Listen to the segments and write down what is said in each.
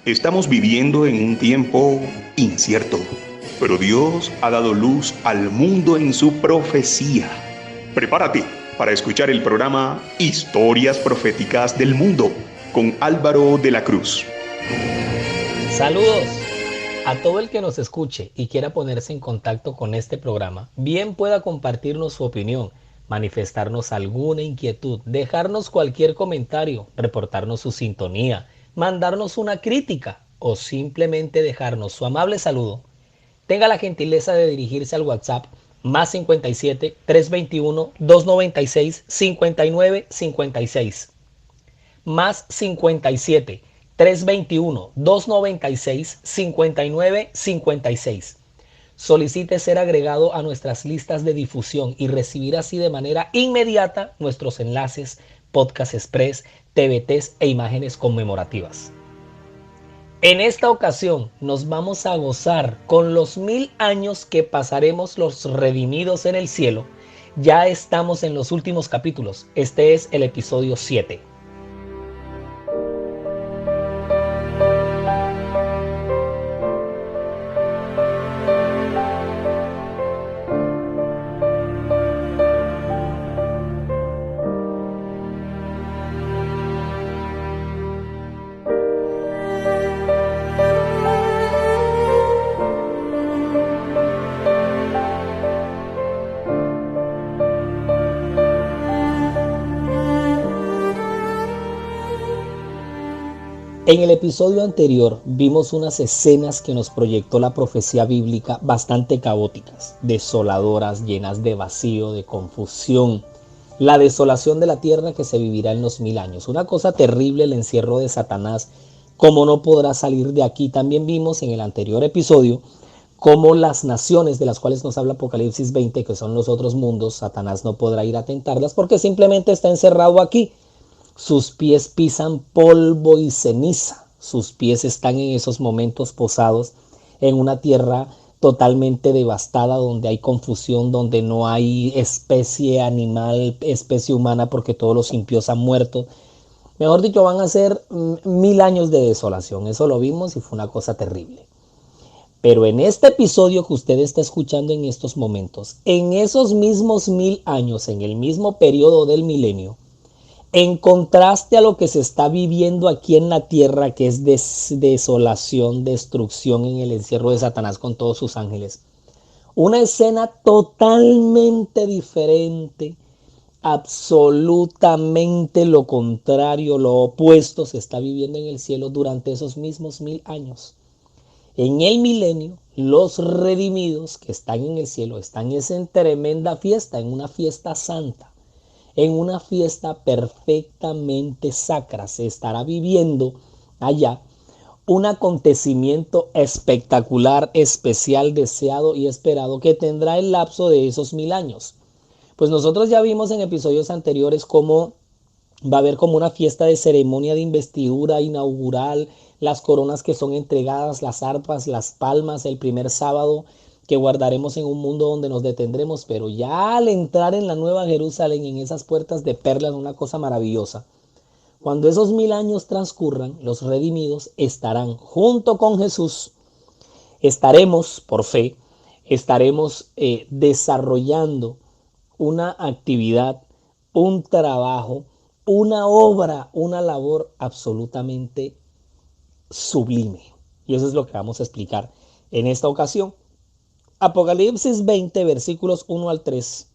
Estamos viviendo en un tiempo incierto, pero Dios ha dado luz al mundo en su profecía. Prepárate para escuchar el programa Historias Proféticas del Mundo con Álvaro de la Cruz. Saludos a todo el que nos escuche y quiera ponerse en contacto con este programa. Bien pueda compartirnos su opinión, manifestarnos alguna inquietud, dejarnos cualquier comentario, reportarnos su sintonía, mandarnos una crítica o simplemente dejarnos su amable saludo. Tenga la gentileza de dirigirse al WhatsApp más 57 321 296 59 56 más 57 321 296 59 56. Solicite ser agregado a nuestras listas de difusión y recibir así de manera inmediata nuestros enlaces, podcast express, TVTs e imágenes conmemorativas. En esta ocasión nos vamos a gozar con los 1000 años que pasaremos los redimidos en el cielo. Ya estamos en los últimos capítulos. Este es el episodio 7. En el episodio anterior vimos unas escenas que nos proyectó la profecía bíblica bastante caóticas, desoladoras, llenas de vacío, de confusión. La desolación de la tierra que se vivirá en los 1000 años. Una cosa terrible, el encierro de Satanás, cómo no podrá salir de aquí. También vimos en el anterior episodio cómo las naciones de las cuales nos habla Apocalipsis 20, que son los otros mundos, Satanás no podrá ir a tentarlas porque simplemente está encerrado aquí. Sus pies pisan polvo y ceniza. Sus pies están en esos momentos posados en una tierra totalmente devastada, donde hay confusión, donde no hay especie animal, especie humana, porque todos los impíos han muerto. Mejor dicho, van a ser 1000 años de desolación. Eso lo vimos y fue una cosa terrible. Pero en este episodio que usted está escuchando en estos momentos, en esos mismos 1000 años, en el mismo periodo del milenio, en contraste a lo que se está viviendo aquí en la tierra, que es desolación, destrucción en el encierro de Satanás con todos sus ángeles. Una escena totalmente diferente, absolutamente lo contrario, lo opuesto se está viviendo en el cielo durante esos mismos 1000 años. En el milenio, los redimidos que están en el cielo están en tremenda fiesta, en una fiesta santa. En una fiesta perfectamente sacra se estará viviendo allá un acontecimiento espectacular, especial, deseado y esperado que tendrá el lapso de esos 1000 años. Pues nosotros ya vimos en episodios anteriores cómo va a haber como una fiesta de ceremonia de investidura inaugural, las coronas que son entregadas, las arpas, las palmas, el primer sábado que guardaremos en un mundo donde nos detendremos, pero ya al entrar en la Nueva Jerusalén, en esas puertas de perlas, una cosa maravillosa. Cuando esos 1000 años transcurran, los redimidos estarán junto con Jesús. Estaremos, por fe, estaremos desarrollando una actividad, un trabajo, una obra, una labor absolutamente sublime. Y eso es lo que vamos a explicar en esta ocasión. Apocalipsis 20, versículos 1 al 3,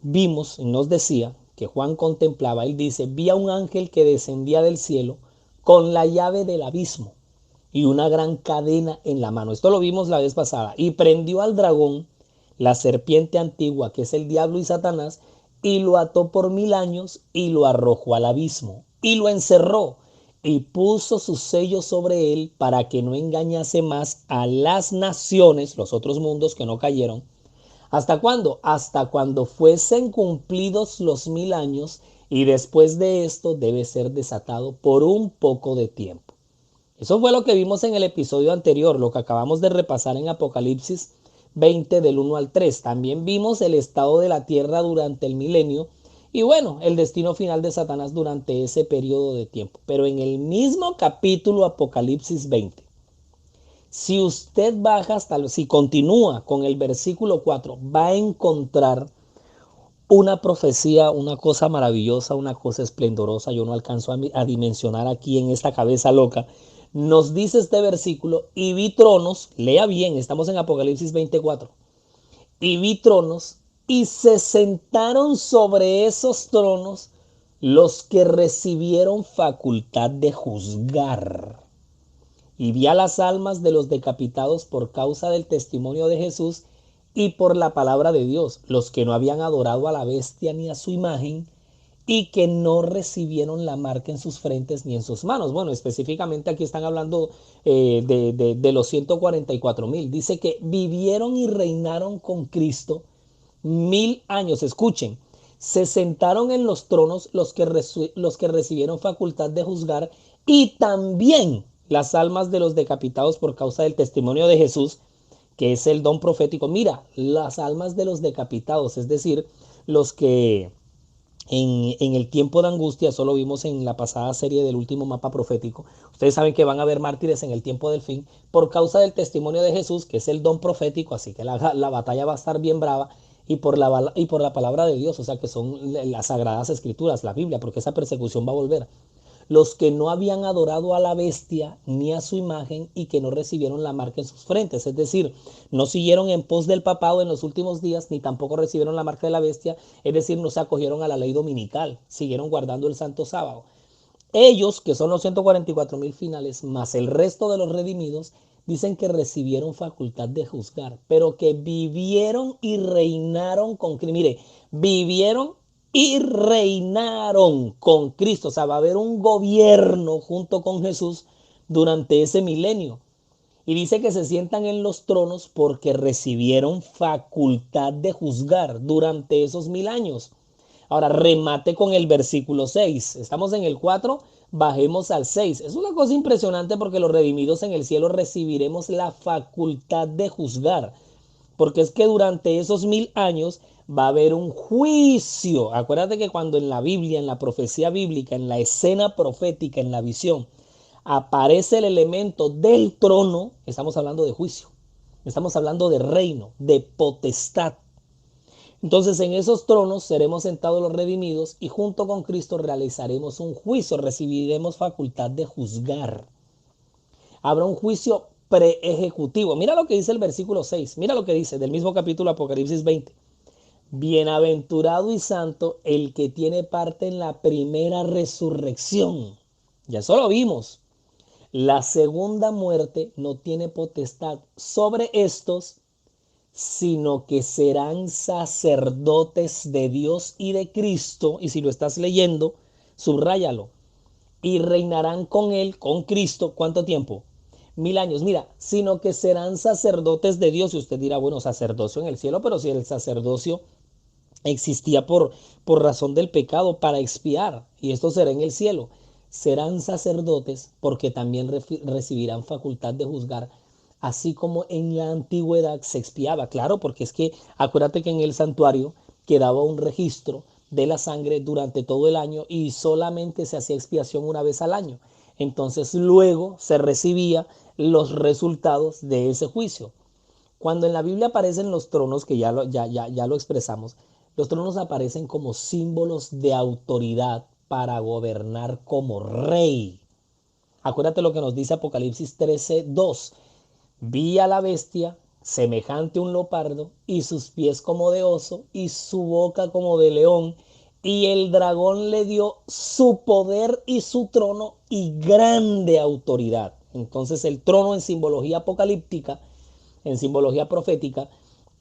vimos y nos decía que Juan contemplaba, él dice, vi a un ángel que descendía del cielo con la llave del abismo y una gran cadena en la mano. Esto lo vimos la vez pasada. Y prendió al dragón, la serpiente antigua, que es el diablo y Satanás, y lo ató por 1000 años y lo arrojó al abismo y lo encerró y puso su sello sobre él para que no engañase más a las naciones, los otros mundos que no cayeron. ¿Hasta cuándo? Hasta cuando fuesen cumplidos los 1000 años, y después de esto debe ser desatado por un poco de tiempo. Eso fue lo que vimos en el episodio anterior, lo que acabamos de repasar en Apocalipsis 20 del 1 al 3. También vimos el estado de la tierra durante el milenio Y bueno, el destino final de Satanás durante ese periodo de tiempo. Pero en el mismo capítulo Apocalipsis 20, si usted baja si continúa con el versículo 4, va a encontrar una profecía, una cosa maravillosa, una cosa esplendorosa. Yo no alcanzo a dimensionar aquí en esta cabeza loca. Nos dice este versículo, y vi tronos, lea bien, estamos en Apocalipsis 24, y vi tronos, y se sentaron sobre esos tronos los que recibieron facultad de juzgar. Y vi a las almas de los decapitados por causa del testimonio de Jesús y por la palabra de Dios, los que no habían adorado a la bestia ni a su imagen y que no recibieron la marca en sus frentes ni en sus manos. Bueno, específicamente aquí están hablando de los 144,000. Dice que vivieron y reinaron con Cristo 1000 años. Escuchen, se sentaron en los tronos los que recibieron facultad de juzgar, y también las almas de los decapitados por causa del testimonio de Jesús, que es el don profético. Mira, las almas de los decapitados, es decir, los que en el tiempo de angustia, eso lo vimos en la pasada serie del último mapa profético. Ustedes saben que van a haber mártires en el tiempo del fin por causa del testimonio de Jesús, que es el don profético, así que la batalla va a estar bien brava, y por la palabra de Dios, o sea que son las sagradas escrituras, la Biblia, porque esa persecución va a volver. Los que no habían adorado a la bestia ni a su imagen y que no recibieron la marca en sus frentes, es decir, no siguieron en pos del papado en los últimos días, ni tampoco recibieron la marca de la bestia, es decir, no se acogieron a la ley dominical, siguieron guardando el santo sábado. Ellos, que son los 144,000 finales, más el resto de los redimidos, dicen que recibieron facultad de juzgar, pero que vivieron y reinaron con Cristo. Mire, vivieron y reinaron con Cristo. O sea, va a haber un gobierno junto con Jesús durante ese milenio. Y dice que se sientan en los tronos porque recibieron facultad de juzgar durante esos 1000 años. Ahora, remate con el versículo 6. Estamos en el 4, bajemos al 6. Es una cosa impresionante porque los redimidos en el cielo recibiremos la facultad de juzgar. Porque es que durante esos 1000 años va a haber un juicio. Acuérdate que cuando en la Biblia, en la profecía bíblica, en la escena profética, en la visión, aparece el elemento del trono, estamos hablando de juicio. Estamos hablando de reino, de potestad. Entonces en esos tronos seremos sentados los redimidos y junto con Cristo realizaremos un juicio, recibiremos facultad de juzgar. Habrá un juicio preejecutivo. Mira lo que dice el versículo 6, mira lo que dice del mismo capítulo Apocalipsis 20. Bienaventurado y santo el que tiene parte en la primera resurrección. Ya eso lo vimos. La segunda muerte no tiene potestad sobre estos, sino que serán sacerdotes de Dios y de Cristo. Y si lo estás leyendo, subráyalo. Y reinarán con él, con Cristo, ¿cuánto tiempo? 1000 años. Mira, sino que serán sacerdotes de Dios. Y usted dirá, bueno, sacerdocio en el cielo, pero si el sacerdocio existía por razón del pecado para expiar, y esto será en el cielo. Serán sacerdotes porque también recibirán facultad de juzgar, así como en la antigüedad se expiaba. Claro, porque es que acuérdate que en el santuario quedaba un registro de la sangre durante todo el año y solamente se hacía expiación una vez al año. Entonces luego se recibía los resultados de ese juicio. Cuando en la Biblia aparecen los tronos, que ya lo expresamos, los tronos aparecen como símbolos de autoridad para gobernar como rey. Acuérdate lo que nos dice Apocalipsis 13:2. Vi a la bestia semejante a un leopardo, y sus pies como de oso, y su boca como de león, y el dragón le dio su poder y su trono y grande autoridad. Entonces el trono en simbología apocalíptica, en simbología profética,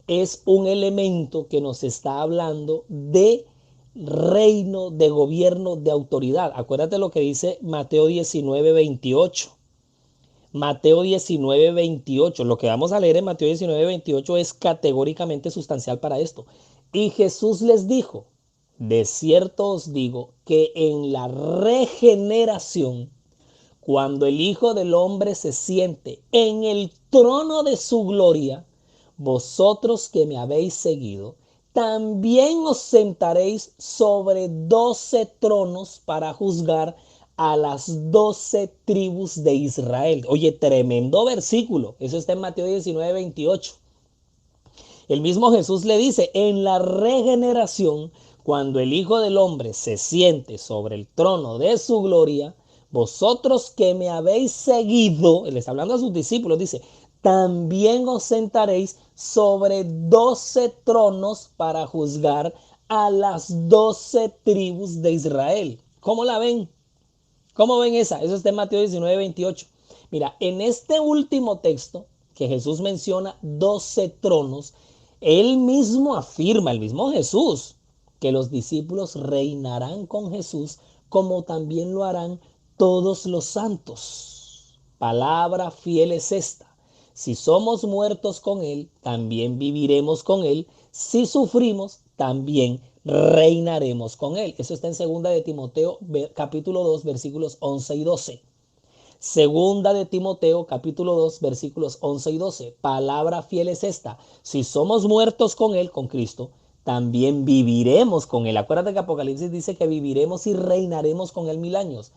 es un elemento que nos está hablando de reino, de gobierno, de autoridad. Acuérdate lo que dice Mateo 19:28. Mateo 19:28. Lo que vamos a leer en Mateo 19:28 es categóricamente sustancial para esto. Y Jesús les dijo, de cierto os digo que en la regeneración, cuando el Hijo del Hombre se siente en el trono de su gloria, vosotros que me habéis seguido, también os sentaréis sobre 12 tronos para juzgar a las 12 tribus de Israel. Oye, tremendo versículo. Eso está en Mateo 19:28. El mismo Jesús le dice, en la regeneración, cuando el Hijo del Hombre se siente sobre el trono de su gloria, vosotros que me habéis seguido, él está hablando a sus discípulos, dice, también os sentaréis sobre 12 tronos para juzgar a las 12 tribus de Israel. ¿Cómo la ven? ¿Cómo ven esa? Eso está en Mateo 19:28. Mira, en este último texto que Jesús menciona 12 tronos, él mismo afirma, el mismo Jesús, que los discípulos reinarán con Jesús como también lo harán todos los santos. Palabra fiel es esta. Si somos muertos con Él, también viviremos con Él. Si sufrimos, también reinaremos con Él. Eso está en 2 de Timoteo, capítulo 2, versículos 11 y 12. Segunda de Timoteo, capítulo 2, versículos 11 y 12. Palabra fiel es esta. Si somos muertos con Él, con Cristo, también viviremos con Él. Acuérdate que Apocalipsis dice que viviremos y reinaremos con Él 1000 años.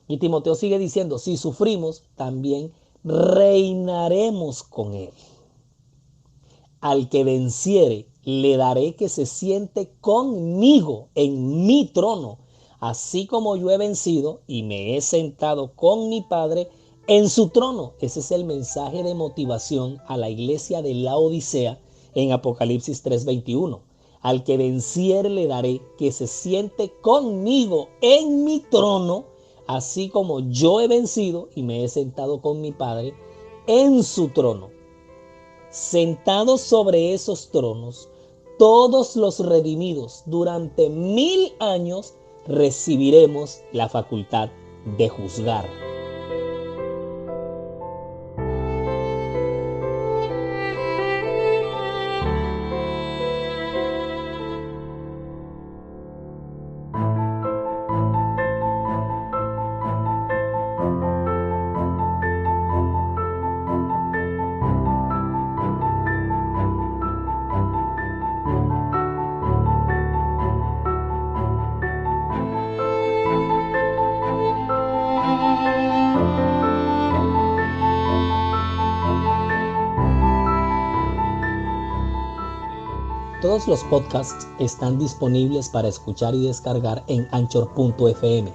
Y Timoteo sigue diciendo, si sufrimos, también reinaremos con Él. Al que venciere, le daré que se siente conmigo en mi trono, así como yo he vencido y me he sentado con mi Padre en su trono. Ese es el mensaje de motivación a la iglesia de Laodicea en Apocalipsis 3:21. Al que venciere le daré que se siente conmigo en mi trono, así como yo he vencido y me he sentado con mi Padre en su trono. Sentados sobre esos tronos, todos los redimidos durante 1000 años recibiremos la facultad de juzgar. Todos los podcasts están disponibles para escuchar y descargar en Anchor.fm.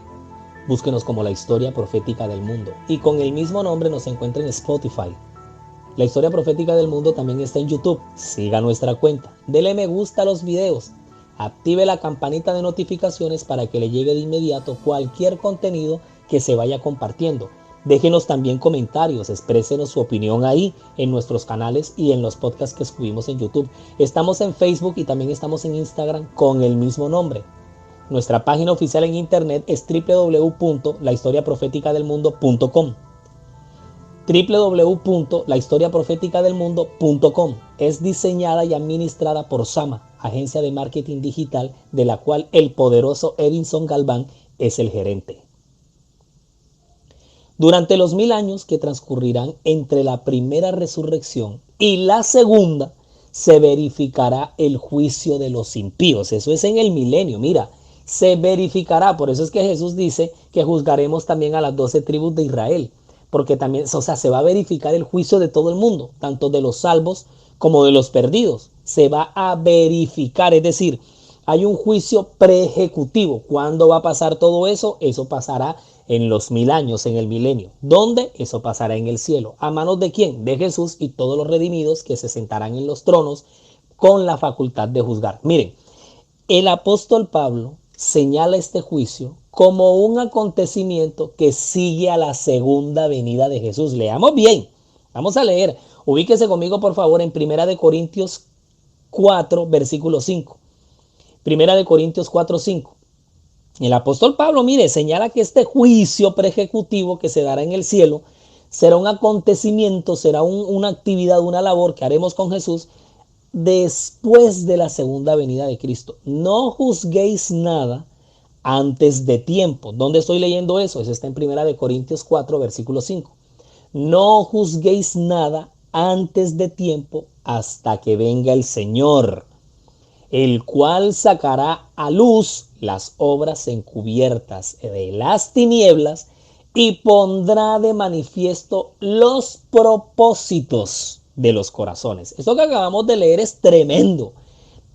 Búsquenos como La Historia Profética del Mundo y con el mismo nombre nos encuentra en Spotify. La Historia Profética del Mundo también está en YouTube. Siga nuestra cuenta, dele me gusta a los videos, active la campanita de notificaciones para que le llegue de inmediato cualquier contenido que se vaya compartiendo. Déjenos también comentarios, exprésenos su opinión ahí en nuestros canales y en los podcasts que subimos en YouTube. Estamos en Facebook y también estamos en Instagram con el mismo nombre. Nuestra página oficial en internet es www.lahistoriaprofeticadelmundo.com. www.lahistoriaprofeticadelmundo.com. Es diseñada y administrada por Sama, agencia de marketing digital de la cual el poderoso Edinson Galván es el gerente. Durante los 1000 años que transcurrirán entre la primera resurrección y la segunda, se verificará el juicio de los impíos. Eso es en el milenio, mira, se verificará. Por eso es que Jesús dice que juzgaremos también a las 12 tribus de Israel, porque también, o sea, se va a verificar el juicio de todo el mundo, tanto de los salvos como de los perdidos. Se va a verificar, es decir, hay un juicio preejecutivo. ¿Cuándo va a pasar todo eso? Eso pasará en los 1000 años, en el milenio. ¿Dónde? Eso pasará en el cielo. ¿A manos de quién? De Jesús y todos los redimidos que se sentarán en los tronos con la facultad de juzgar. Miren, el apóstol Pablo señala este juicio como un acontecimiento que sigue a la segunda venida de Jesús. Leamos bien. Vamos a leer. Ubíquese conmigo, por favor, en 1 Corintios 4, versículo 5. 1 Corintios 4, 5. El apóstol Pablo, mire, señala que este juicio preejecutivo que se dará en el cielo será un acontecimiento, será una actividad, una labor que haremos con Jesús después de la segunda venida de Cristo. No juzguéis nada antes de tiempo. ¿Dónde estoy leyendo eso? Eso está en 1 Corintios 4, versículo 5. No juzguéis nada antes de tiempo hasta que venga el Señor. el cual sacará a luz las obras encubiertas de las tinieblas y pondrá de manifiesto los propósitos de los corazones. Esto que acabamos de leer es tremendo,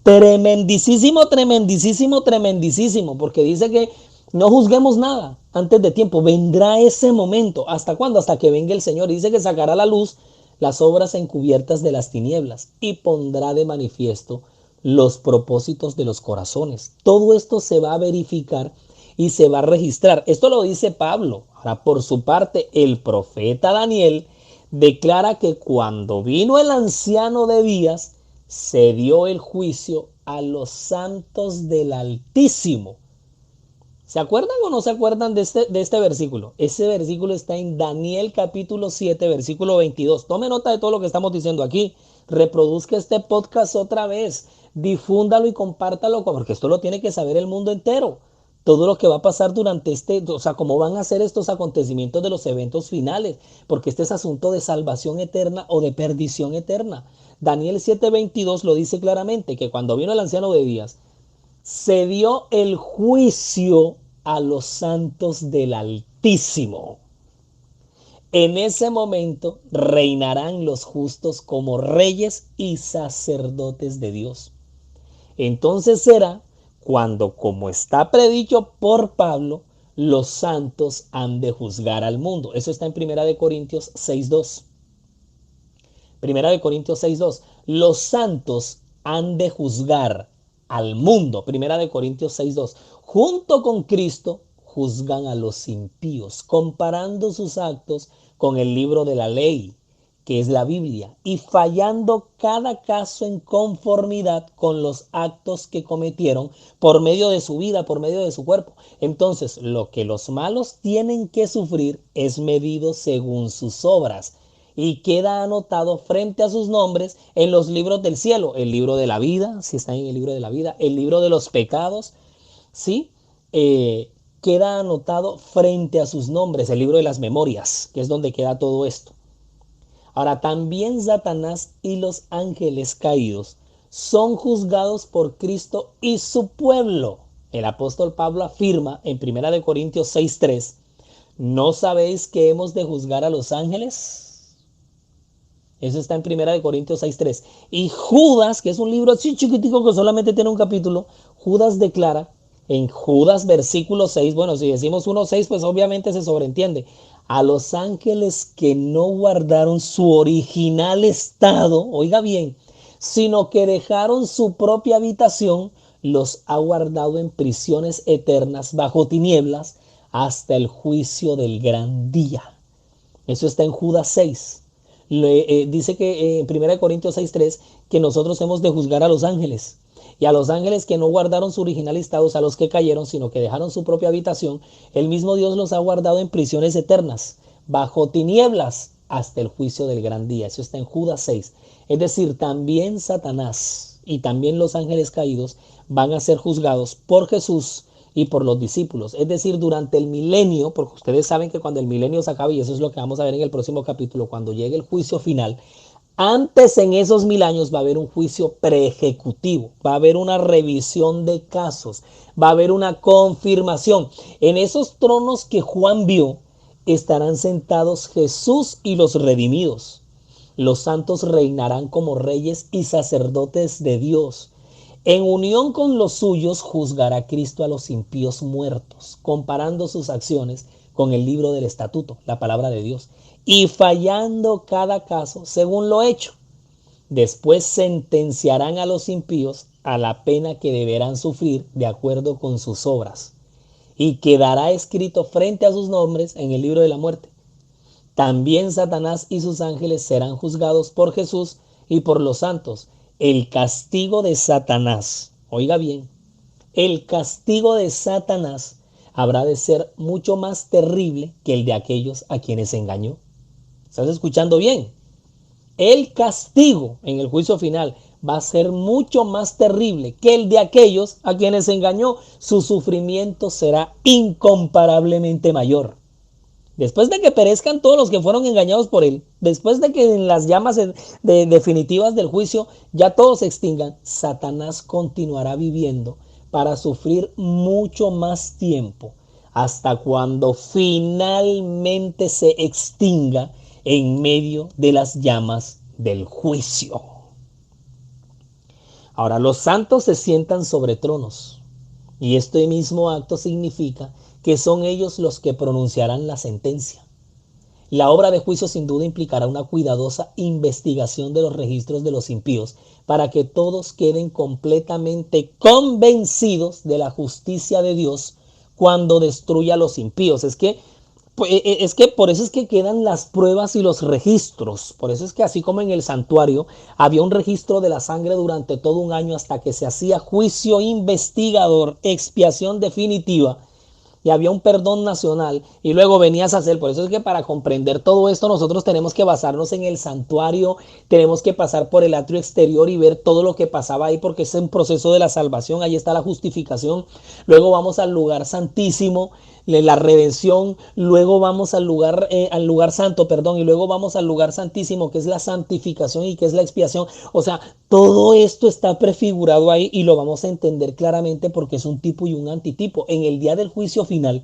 tremendísimo, tremendísimo, tremendísimo, porque dice que no juzguemos nada antes de tiempo. Vendrá ese momento. ¿Hasta cuándo? Hasta que venga el Señor. Dice que sacará a la luz las obras encubiertas de las tinieblas y pondrá de manifiesto los propósitos de los corazones. Todo esto se va a verificar y se va a registrar. Esto lo dice Pablo. Ahora, por su parte, el profeta Daniel declara que cuando vino el anciano de días, se dio el juicio a los santos del Altísimo. ¿Se acuerdan o no se acuerdan de este versículo? Ese versículo está en Daniel capítulo 7, versículo 22. Tome nota de todo lo que estamos diciendo aquí. Reproduzca este podcast otra vez. Difúndalo y compártalo, porque esto lo tiene que saber el mundo entero. Todo lo que va a pasar durante cómo van a ser estos acontecimientos de los eventos finales, porque este es asunto de salvación eterna o de perdición eterna. Daniel 7:22 lo dice claramente, que cuando vino el anciano de días, se dio el juicio a los santos del Altísimo. En ese momento reinarán los justos como reyes y sacerdotes de Dios. Entonces será cuando, como está predicho por Pablo, los santos han de juzgar al mundo. Eso está en 1 Corintios 6:2. 1 Corintios 6:2. Los santos han de juzgar al mundo. 1 Corintios 6:2. Junto con Cristo juzgan a los impíos, comparando sus actos con el libro de la ley, que es la Biblia, y fallando cada caso en conformidad con los actos que cometieron por medio de su vida, por medio de su cuerpo. Entonces, lo que los malos tienen que sufrir es medido según sus obras y queda anotado frente a sus nombres en los libros del cielo, el libro de la vida, si está en el libro de la vida, el libro de los pecados, ¿sí? Queda anotado frente a sus nombres, el libro de las memorias, que es donde queda todo esto. Ahora, también Satanás y los ángeles caídos son juzgados por Cristo y su pueblo. El apóstol Pablo afirma en 1 Corintios 6:3, ¿no sabéis que hemos de juzgar a los ángeles? Eso está en 1 Corintios 6:3. Y Judas, que es un libro así chiquitico que solamente tiene un capítulo, Judas declara en Judas versículo 6, bueno, si decimos 1:6, pues obviamente se sobreentiende. A los ángeles que no guardaron su original estado, oiga bien, sino que dejaron su propia habitación, los ha guardado en prisiones eternas bajo tinieblas hasta el juicio del gran día. Eso está en Judas 6. Dice que en 1 Corintios 6:3 que nosotros hemos de juzgar a los ángeles. Y a los ángeles que no guardaron su original estado, a los que cayeron, sino que dejaron su propia habitación, el mismo Dios los ha guardado en prisiones eternas, bajo tinieblas, hasta el juicio del gran día. Eso está en Judas 6. Es decir, también Satanás y también los ángeles caídos van a ser juzgados por Jesús y por los discípulos. Es decir, durante el milenio, porque ustedes saben que cuando el milenio se acabe, y eso es lo que vamos a ver en el próximo capítulo, cuando llegue el juicio final, antes en esos 1000 años va a haber un juicio preejecutivo, va a haber una revisión de casos, va a haber una confirmación. En esos tronos que Juan vio estarán sentados Jesús y los redimidos. Los santos reinarán como reyes y sacerdotes de Dios. En unión con los suyos juzgará Cristo a los impíos muertos, comparando sus acciones con el libro del estatuto, la palabra de Dios, y fallando cada caso según lo hecho. Después sentenciarán a los impíos a la pena que deberán sufrir de acuerdo con sus obras, y quedará escrito frente a sus nombres en el libro de la muerte. También Satanás y sus ángeles serán juzgados por Jesús y por los santos. El castigo de Satanás, oiga bien, el castigo de Satanás habrá de ser mucho más terrible que el de aquellos a quienes engañó. ¿Estás escuchando bien? El castigo en el juicio final va a ser mucho más terrible que el de aquellos a quienes engañó. Su sufrimiento será incomparablemente mayor. Después de que perezcan todos los que fueron engañados por él, después de que en las llamas definitivas del juicio ya todos se extingan, Satanás continuará viviendo para sufrir mucho más tiempo, hasta cuando finalmente se extinga en medio de las llamas del juicio. Ahora, los santos se sientan sobre tronos, y este mismo acto significa que son ellos los que pronunciarán la sentencia. La obra de juicio sin duda implicará una cuidadosa investigación de los registros de los impíos para que todos queden completamente convencidos de la justicia de Dios cuando destruya a los impíos. Es que por eso es que quedan las pruebas y los registros. Por eso es que así como en el santuario había un registro de la sangre durante todo un año hasta que se hacía juicio investigador, expiación definitiva, y había un perdón nacional y luego venías a hacer. Por eso es que para comprender todo esto nosotros tenemos que basarnos en el santuario, tenemos que pasar por el atrio exterior y ver todo lo que pasaba ahí, porque es un proceso de la salvación. Ahí está la justificación, luego vamos al lugar santísimo, la redención, luego vamos al lugar santo, perdón, y luego vamos al lugar santísimo, que es la santificación y que es la expiación. O sea, todo esto está prefigurado ahí y lo vamos a entender claramente porque es un tipo y un antitipo. En el día del juicio final,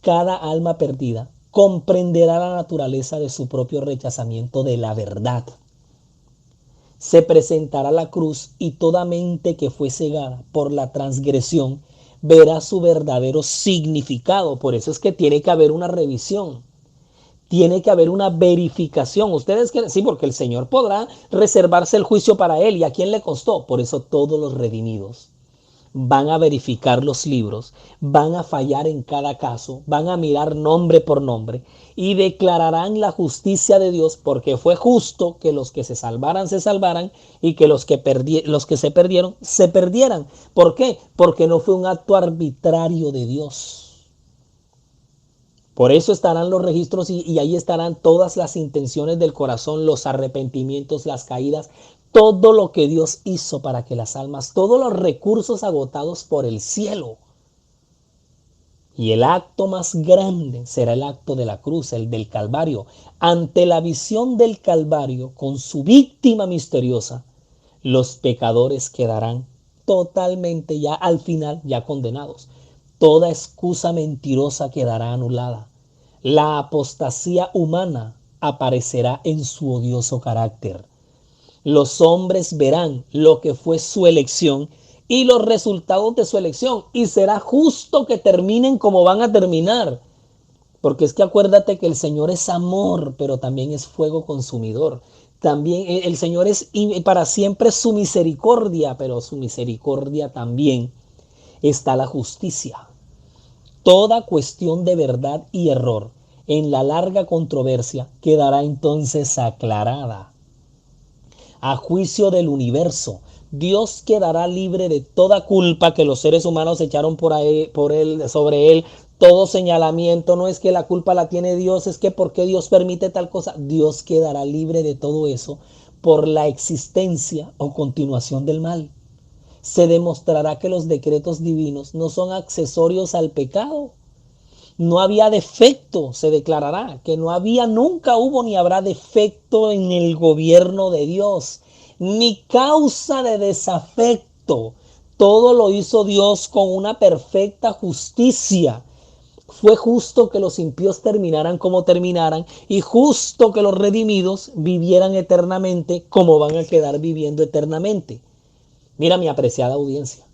cada alma perdida comprenderá la naturaleza de su propio rechazamiento de la verdad. Se presentará la cruz y toda mente que fue cegada por la transgresión verá su verdadero significado. Por eso es que tiene que haber una revisión, tiene que haber una verificación. Ustedes quieren, sí, porque el Señor podrá reservarse el juicio para él. ¿Y a quién le costó? Por eso todos los redimidos van a verificar los libros, van a fallar en cada caso, van a mirar nombre por nombre y declararán la justicia de Dios, porque fue justo que los que se salvaran y que los que se perdieran. ¿Por qué? Porque no fue un acto arbitrario de Dios. Por eso estarán los registros y ahí estarán todas las intenciones del corazón, los arrepentimientos, las caídas, todo lo que Dios hizo para que las almas, todos los recursos agotados por el cielo. Y el acto más grande será el acto de la cruz, el del Calvario. Ante la visión del Calvario, con su víctima misteriosa, los pecadores quedarán totalmente ya al final, ya condenados. Toda excusa mentirosa quedará anulada. La apostasía humana aparecerá en su odioso carácter. Los hombres verán lo que fue su elección y los resultados de su elección, y será justo que terminen como van a terminar, porque es que acuérdate que el Señor es amor, pero también es fuego consumidor. También el Señor es para siempre su misericordia, pero su misericordia también está la justicia. Toda cuestión de verdad y error en la larga controversia quedará entonces aclarada. A juicio del universo, Dios quedará libre de toda culpa que los seres humanos echaron sobre él. Todo señalamiento, no es que la culpa la tiene Dios, es que ¿por qué Dios permite tal cosa? Dios quedará libre de todo eso por la existencia o continuación del mal. Se demostrará que los decretos divinos no son accesorios al pecado. No había defecto, se declarará que nunca hubo ni habrá defecto en el gobierno de Dios, ni causa de desafecto. Todo lo hizo Dios con una perfecta justicia. Fue justo que los impíos terminaran como terminaran y justo que los redimidos vivieran eternamente como van a quedar viviendo eternamente. Mira, mi apreciada audiencia,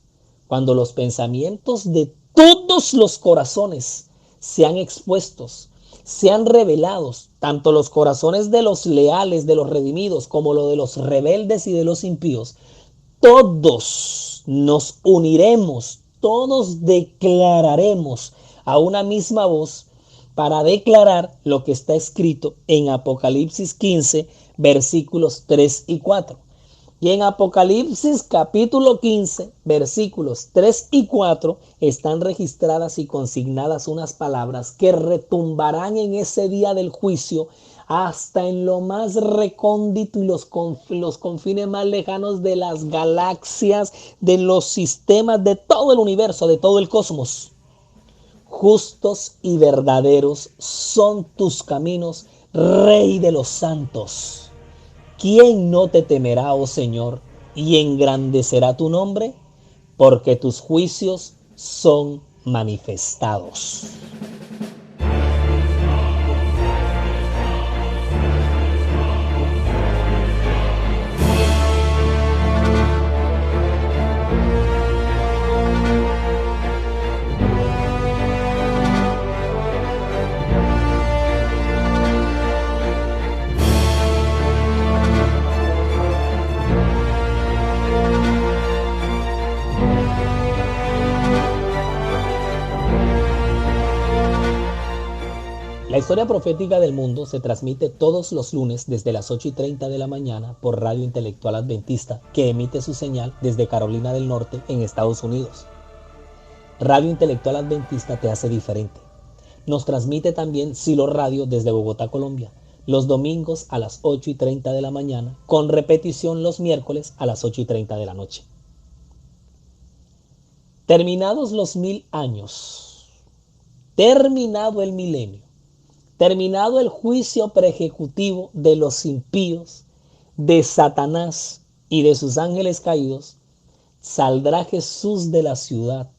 cuando los pensamientos de todos los corazones sean expuestos, sean revelados, tanto los corazones de los leales, de los redimidos, como lo de los rebeldes y de los impíos, todos nos uniremos, todos declararemos a una misma voz para declarar lo que está escrito en Apocalipsis 15, versículos 3 y 4. Y en Apocalipsis capítulo 15, versículos 3 y 4, están registradas y consignadas unas palabras que retumbarán en ese día del juicio hasta en lo más recóndito y los confines más lejanos de las galaxias, de los sistemas, de todo el universo, de todo el cosmos. Justos y verdaderos son tus caminos, Rey de los santos. ¿Quién no te temerá, oh Señor, y engrandecerá tu nombre? Porque tus juicios son manifestados. La historia profética del mundo se transmite todos los lunes desde las 8:30 de la mañana por Radio Intelectual Adventista, que emite su señal desde Carolina del Norte, en Estados Unidos. Radio Intelectual Adventista te hace diferente. Nos transmite también Silo Radio desde Bogotá, Colombia, los domingos a las 8:30 de la mañana, con repetición los miércoles a las 8:30 de la noche. Terminados los 1000 años, terminado el milenio, terminado el juicio preejecutivo de los impíos, de Satanás y de sus ángeles caídos, saldrá Jesús de la ciudad,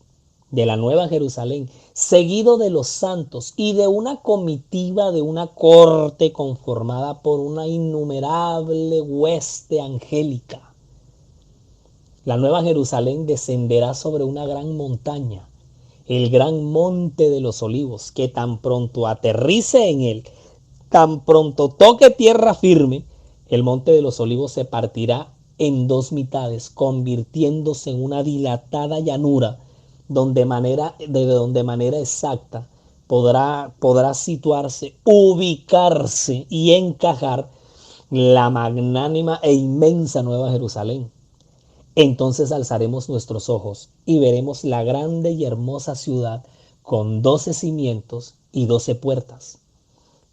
de la Nueva Jerusalén, seguido de los santos y de una comitiva, de una corte conformada por una innumerable hueste angélica. La Nueva Jerusalén descenderá sobre una gran montaña, el gran monte de los olivos, que tan pronto aterrice en él, tan pronto toque tierra firme, el monte de los olivos se partirá en dos mitades, convirtiéndose en una dilatada llanura, de manera exacta podrá situarse, ubicarse y encajar la magnánima e inmensa Nueva Jerusalén. Entonces alzaremos nuestros ojos y veremos la grande y hermosa ciudad con 12 cimientos y 12 puertas,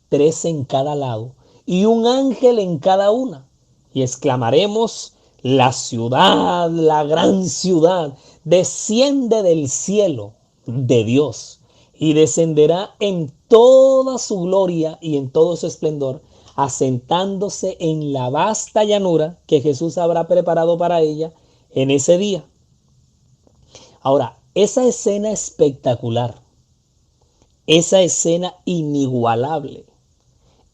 3 en cada lado y un ángel en cada una. Y exclamaremos: la ciudad, la gran ciudad, desciende del cielo de Dios y descenderá en toda su gloria y en todo su esplendor, asentándose en la vasta llanura que Jesús habrá preparado para ella en ese día. Ahora, esa escena espectacular, esa escena inigualable,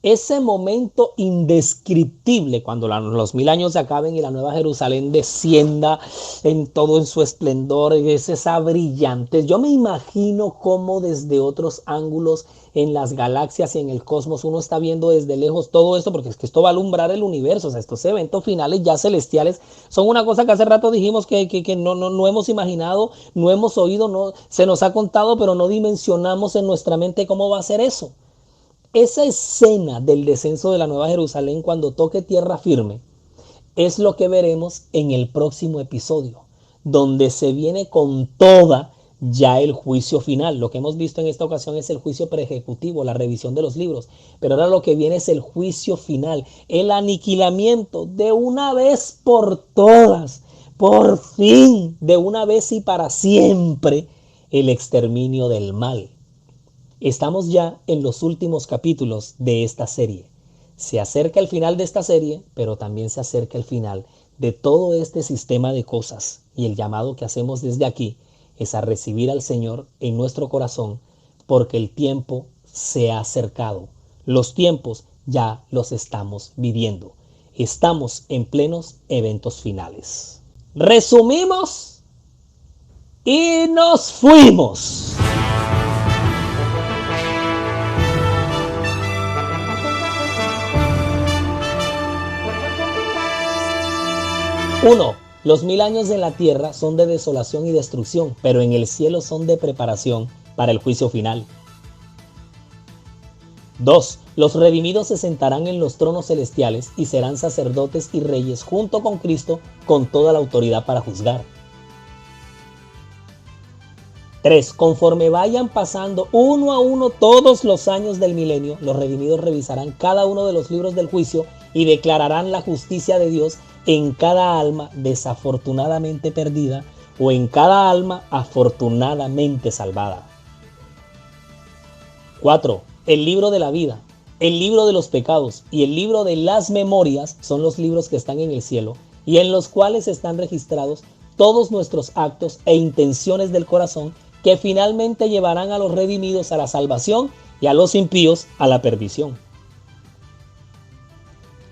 ese momento indescriptible cuando los 1000 años se acaben y la Nueva Jerusalén descienda en todo en su esplendor, es esa brillantez. Yo me imagino cómo desde otros ángulos en las galaxias y en el cosmos uno está viendo desde lejos todo esto, porque es que esto va a alumbrar el universo. O sea, estos eventos finales ya celestiales son una cosa que hace rato dijimos que no hemos imaginado, no hemos oído, no se nos ha contado, pero no dimensionamos en nuestra mente cómo va a ser eso. Esa escena del descenso de la Nueva Jerusalén cuando toque tierra firme es lo que veremos en el próximo episodio, donde se viene con toda ya el juicio final. Lo que hemos visto en esta ocasión es el juicio preejecutivo, la revisión de los libros, pero ahora lo que viene es el juicio final, el aniquilamiento de una vez por todas, por fin, de una vez y para siempre, el exterminio del mal. Estamos ya en los últimos capítulos de esta serie. Se acerca el final de esta serie, pero también se acerca el final de todo este sistema de cosas. Y el llamado que hacemos desde aquí es a recibir al Señor en nuestro corazón, porque el tiempo se ha acercado. Los tiempos ya los estamos viviendo. Estamos en plenos eventos finales. Resumimos y nos fuimos. 1. Los 1000 años en la tierra son de desolación y destrucción, pero en el cielo son de preparación para el juicio final. 2. Los redimidos se sentarán en los tronos celestiales y serán sacerdotes y reyes junto con Cristo, con toda la autoridad para juzgar. 3. Conforme vayan pasando uno a uno todos los años del milenio, los redimidos revisarán cada uno de los libros del juicio y declararán la justicia de Dios en cada alma desafortunadamente perdida o en cada alma afortunadamente salvada. 4. El libro de la vida, el libro de los pecados y el libro de las memorias son los libros que están en el cielo y en los cuales están registrados todos nuestros actos e intenciones del corazón que finalmente llevarán a los redimidos a la salvación y a los impíos a la perdición.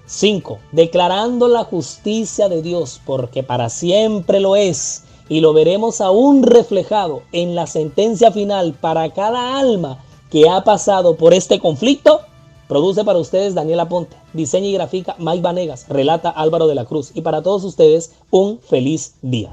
5. Declarando la justicia de Dios, porque para siempre lo es, y lo veremos aún reflejado en la sentencia final para cada alma que ha pasado por este conflicto. Produce para ustedes Daniel Aponte, diseña y grafica Mike Vanegas, relata Álvaro de la Cruz, y para todos ustedes un feliz día.